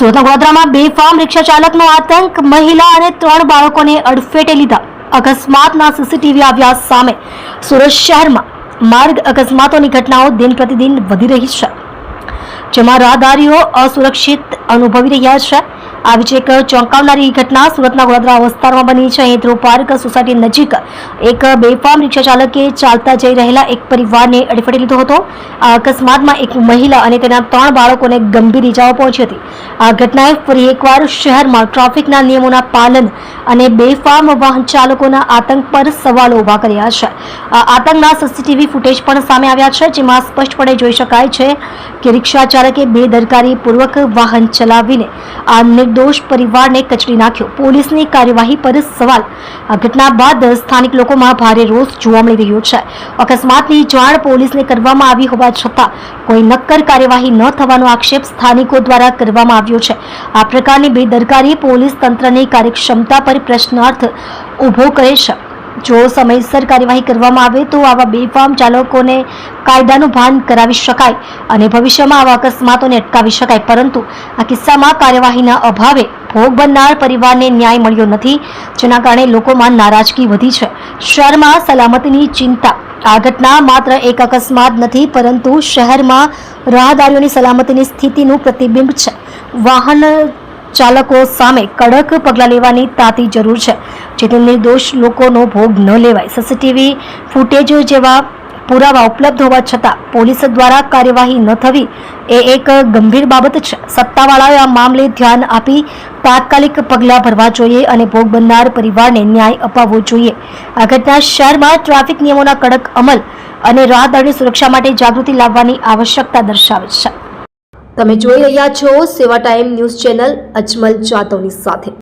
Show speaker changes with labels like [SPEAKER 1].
[SPEAKER 1] સુરતના ગોધરામાં બેફામ રિક્ષા ચાલકનો આતંક, મહિલા અને 3 બાળકોને અડફેટે લીધા. અકસ્માતના સીસીટીવી આવ્યા સામે. સુરત શહેરમાં માર્ગ અકસ્માતોની ઘટનાઓ દિન પ્રતિદિન વધી રહી છે, જેમાં રાહદારીઓ અસુરક્ષિત અનુભવી રહ્યા છે. આવી જ એક ચોંકાવનારી ઘટના સુરતના ગોધરા વિસ્તારમાં બની છે. અહીં ધ્રુવ પાર્ક સોસાયટી નજીક એક બેફામ રિક્ષા ચાલકે ચાલતા જઈ રહેલા એક પરિવારને અડફેટે લીધો હતો. આ અકસ્માતમાં એક મહિલા અને તેના 3 બાળકોને ગંભીર ઇજાઓ પહોંચી હતી. આ ઘટનાએ ફરી એકવાર શહેરમાં ટ્રાફિકના નિયમોના પાલન અને બેફામ વાહન ચાલકોના આતંક પર સવાલો ઉભા કર્યા છે. આ આતંકના સીસીટીવી ફૂટેજ પણ સામે આવ્યા છે, જેમાં સ્પષ્ટપણે જોઈ શકાય છે કે રિક્ષા ચાલકે બેદરકારીપૂર્વક વાહન ચલાવીને આ નિર્દોષ પરિવારને કચડી નાખ્યો. પોલીસની કાર્યવાહી પર સવાલ. આ ઘટના બાદ સ્થાનિક લોકોમાં ભારે રોષ જોવા મળી રહ્યો છે. અકસ્માતની જાણ પોલીસને કરવામાં આવી હોવા છતાં કોઈ નક્કર કાર્યવાહી ન થવાનો આક્ષેપ સ્થાનિકો દ્વારા કરવામાં આવ્યો છે. આ પ્રકારની બેદરકારી પોલીસ તંત્રની કાર્યક્ષમતા પર પ્રશ્નાર્થ ઊભો કરે છે. જો સમયસર કાર્યવાહી કરવામાં આવે તો આવા બેફામ ચાલકોને કાયદાનું ભાન કરાવી શકાય અને ભવિષ્યમાં આવા અકસ્માતોને અટકાવી શકાય. પરંતુ આ કિસ્સામાં કાર્યવાહીના અભાવે ભોગ બનનાર પરિવારને ન્યાય મળ્યો નથી, જેના કારણે લોકોમાં નારાજગી વધી છે. શહેરમાં સલામતીની ચિંતા. આ ઘટના માત્ર એક અકસ્માત નથી, પરંતુ શહેરમાં રાહદારીઓની સલામતીની સ્થિતિનું પ્રતિબિંબ છે. વાહન ચાલકો સામે કડક પગલાં લેવાની તાતી જરૂર છે, જેથી નિર્દોષ લોકોનો ભોગ ન લેવાય. સીસીટીવી ફૂટેજ જેવા પુરાવા ઉપલબ્ધ હોવા છતાં પોલીસ દ્વારા કાર્યવાહી ન થવી એ એક ગંભીર બાબત છે. સત્તાવાળાઓએ આ મામલે ધ્યાન આપી તાત્કાલિક પગલાં ભરવા જોઈએ અને ભોગ બનનાર પરિવારને ન્યાય અપાવવો જોઈએ. આ ઘટના શહેરમાં ટ્રાફિક નિયમોના કડક અમલ અને રાહદારીની સુરક્ષા માટે જાગૃતિ લાવવાની આવશ્યકતા દર્શાવે છે. તમે જોઈ રહ્યા છો સેવા ટાઈમ ન્યૂઝ ચેનલ અજમલ જાતવની સાથે.